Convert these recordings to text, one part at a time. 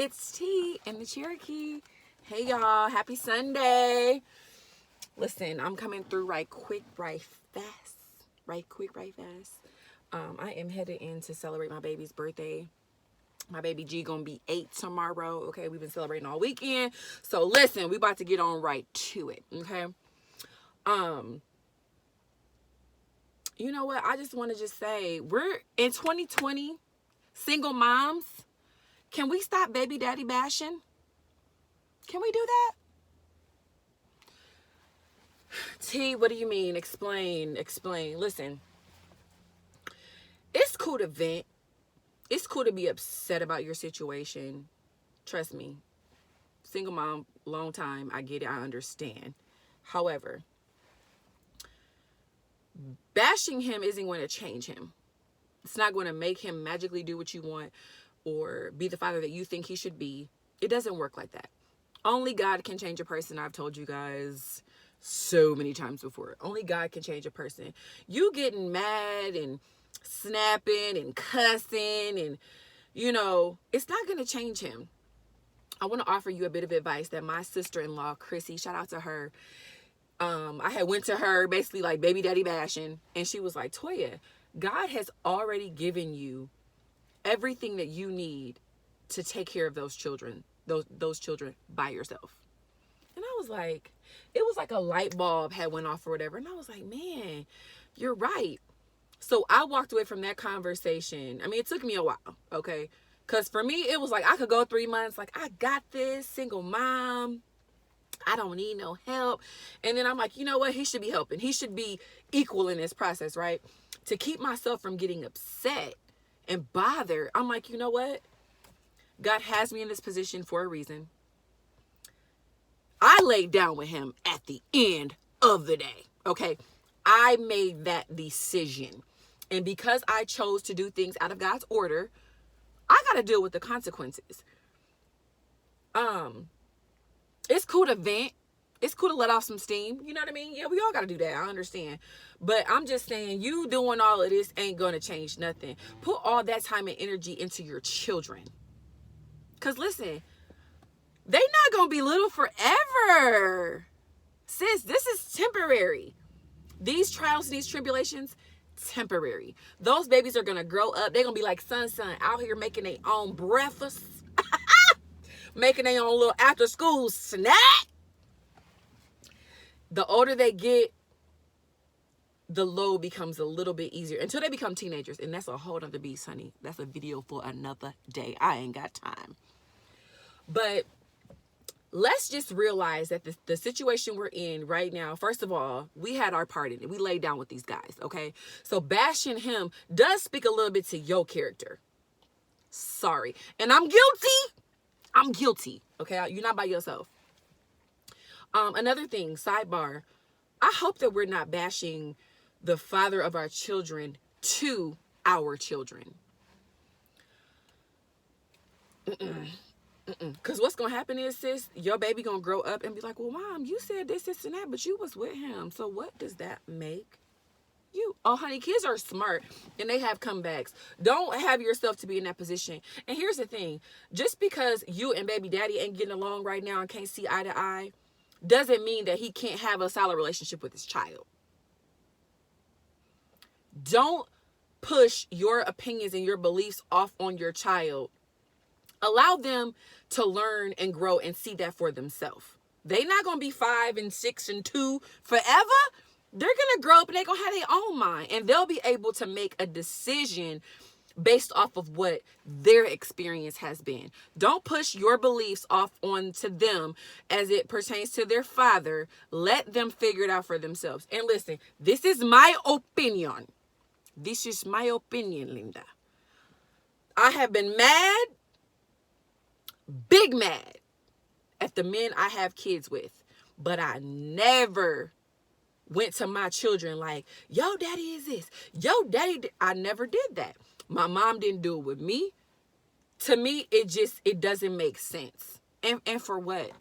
It's T and the Cherokee. Hey y'all, happy Sunday. Listen, I'm coming through right quick, right fast. I am headed in to celebrate my baby's birthday. My baby G gonna be 8 tomorrow. Okay, we've been celebrating all weekend. So listen, we about to get on right to it. Okay. You know what? I just want to just say we're in 2020, single moms. Can we stop baby daddy bashing? Can we do that? T, what do you mean? Explain. Listen, it's cool to vent. It's cool to be upset about your situation. Trust me. Single mom, long time. I get it. I understand. However, bashing him isn't going to change him. It's not going to make him magically do what you want or be the father that you think he should be. It doesn't work like that. Only God can change a person. I've told you guys so many times before. Only God can change a person. You getting mad and snapping and cussing and, it's not going to change him. I want to offer you a bit of advice that my sister-in-law, Chrissy, shout out to her. I had went to her basically like baby daddy bashing, and she was like, Toya, God has already given you everything that you need to take care of those children, those children by yourself. And I was like, it was like a light bulb had went off or whatever. And I was like, man, you're right. So I walked away from that conversation. I mean, it took me a while, okay? Because for me, it was like I could go 3 months, like, I got this, single mom. I don't need no help. And then I'm like, you know what? He should be helping. He should be equal in this process, right? To keep myself from getting upset and bothered, I'm like, you know what? God has me in this position for a reason. I laid down with him at the end of the day, okay? I made that decision. And because I chose to do things out of God's order, I got to deal with the consequences. It's cool to vent. It's cool to let off some steam. You know what I mean? Yeah, we all got to do that. I understand. But I'm just saying, you doing all of this ain't going to change nothing. Put all that time and energy into your children. Because listen, they not going to be little forever. Sis, this is temporary. These trials, these tribulations, temporary. Those babies are going to grow up. They're going to be like son out here making their own breakfast. Making their own little after school snack. The older they get, the load becomes a little bit easier until they become teenagers. And that's a whole other beast, honey. That's a video for another day. I ain't got time. But let's just realize that the situation we're in right now, first of all, we had our part in it. We laid down with these guys, okay? So bashing him does speak a little bit to your character. Sorry. And I'm guilty, okay? You're not by yourself. Another thing, sidebar, I hope that we're not bashing the father of our children to our children. Because what's going to happen is, sis, your baby going to grow up and be like, well, mom, you said this, and that, but you was with him. So what does that make you? Oh, honey, kids are smart and they have comebacks. Don't have yourself to be in that position. And here's the thing. Just because you and baby daddy ain't getting along right now and can't see eye to eye doesn't mean that he can't have a solid relationship with his child. Don't push your opinions and your beliefs off on your child. Allow them to learn and grow and see that for themselves. They're not going to be 5 and 6 and 2 forever. They're going to grow up and they're going to have their own mind. And they'll be able to make a decision based off of what their experience has been. Don't push your beliefs off onto them as it pertains to their father. Let them figure it out for themselves. And listen, this is my opinion. This is my opinion, Linda. I have been mad, big mad at the men I have kids with, but I never went to my children like, yo, daddy is this. Yo, daddy, I never did that. My mom didn't do it with me. To me, it doesn't make sense. And for what?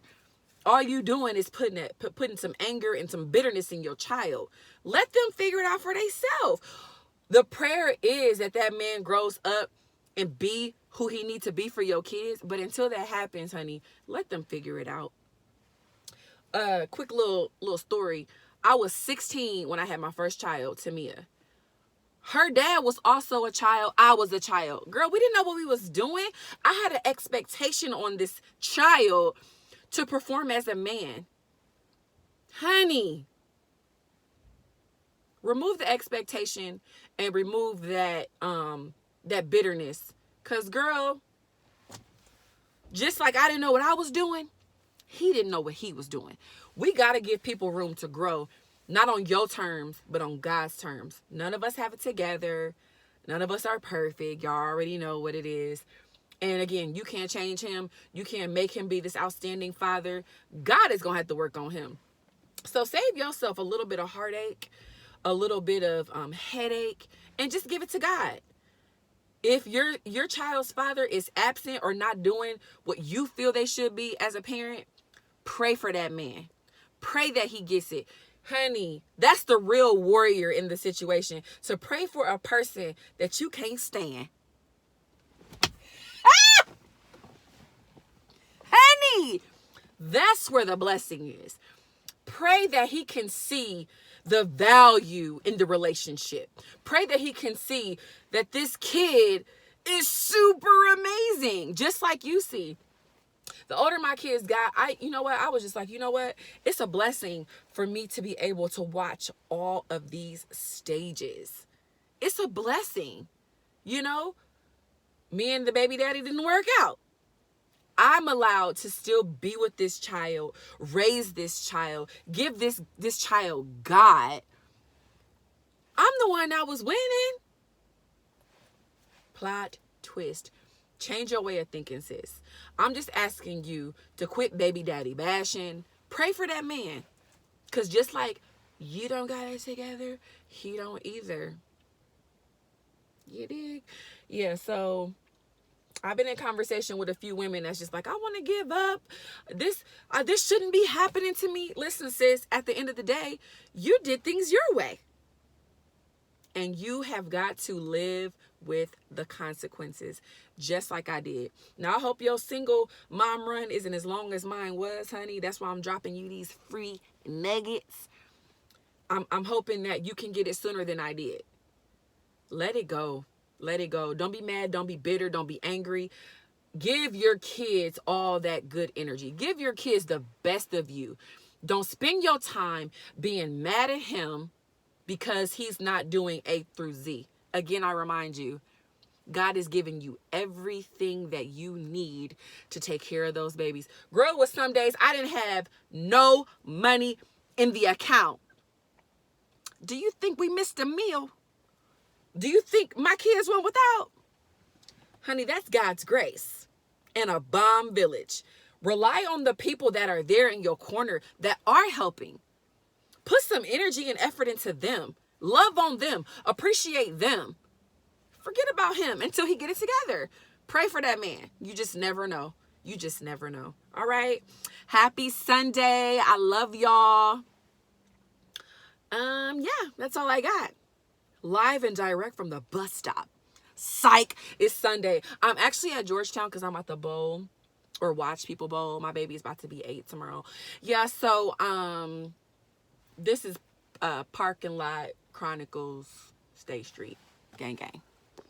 All you doing is putting some anger and some bitterness in your child. Let them figure it out for themselves. The prayer is that man grows up and be who he needs to be for your kids. But until that happens, honey, let them figure it out. Quick little story. I was 16 when I had my first child, Tamia. Her dad was also a child. I was a child. Girl, we didn't know what we was doing. I had an expectation on this child to perform as a man. Honey, remove the expectation and remove that bitterness. Cause girl, just like I didn't know what I was doing, he didn't know what he was doing. We got to give people room to grow, not on your terms, but on God's terms. None of us have it together. None of us are perfect. Y'all already know what it is. And again, you can't change him. You can't make him be this outstanding father. God is going to have to work on him. So save yourself a little bit of heartache, a little bit of headache, and just give it to God. If your child's father is absent or not doing what you feel they should be as a parent, pray for that man. Pray that he gets it. Honey, that's the real warrior in the situation. So pray for a person that you can't stand. Ah! Honey, that's where the blessing is. Pray that he can see the value in the relationship. Pray that he can see that this kid is super amazing, just like you see. The older my kids got, I was just like, it's a blessing for me to be able to watch all of these stages. It's a blessing. Me and the baby daddy didn't work out. I'm allowed to still be with this child, raise this child, give this child God. I'm the one that was winning. Plot twist. Change your way of thinking, sis. I'm just asking you to quit baby daddy bashing. Pray for that man. Because just like you don't got it together, he don't either. You dig? Yeah, so I've been in conversation with a few women that's just like, I want to give up. This shouldn't be happening to me. Listen, sis, at the end of the day, you did things your way. And you have got to live with the consequences, just like I did. Now, I hope your single mom run isn't as long as mine was, honey. That's why I'm dropping you these free nuggets. I'm hoping that you can get it sooner than I did. Let it go. Let it go. Don't be mad. Don't be bitter. Don't be angry. Give your kids all that good energy. Give your kids the best of you. Don't spend your time being mad at him because he's not doing A through Z. Again, I remind you, God is giving you everything that you need to take care of those babies. Girl, with some days I didn't have no money in the account. Do you think we missed a meal? Do you think my kids went without? Honey, that's God's grace and a bomb village. Rely on the people that are there in your corner that are helping. Put some energy and effort into them. Love on them. Appreciate them. Forget about him until he get it together. Pray for that man. You just never know. You just never know. All right. Happy Sunday. I love y'all. Yeah, that's all I got. Live and direct from the bus stop. Psych, it's Sunday. I'm actually at Georgetown because I'm at the bowl or watch people bowl. My baby is about to be 8 tomorrow. Yeah, so this is Parking Lot Chronicles, State Street. Gang, gang.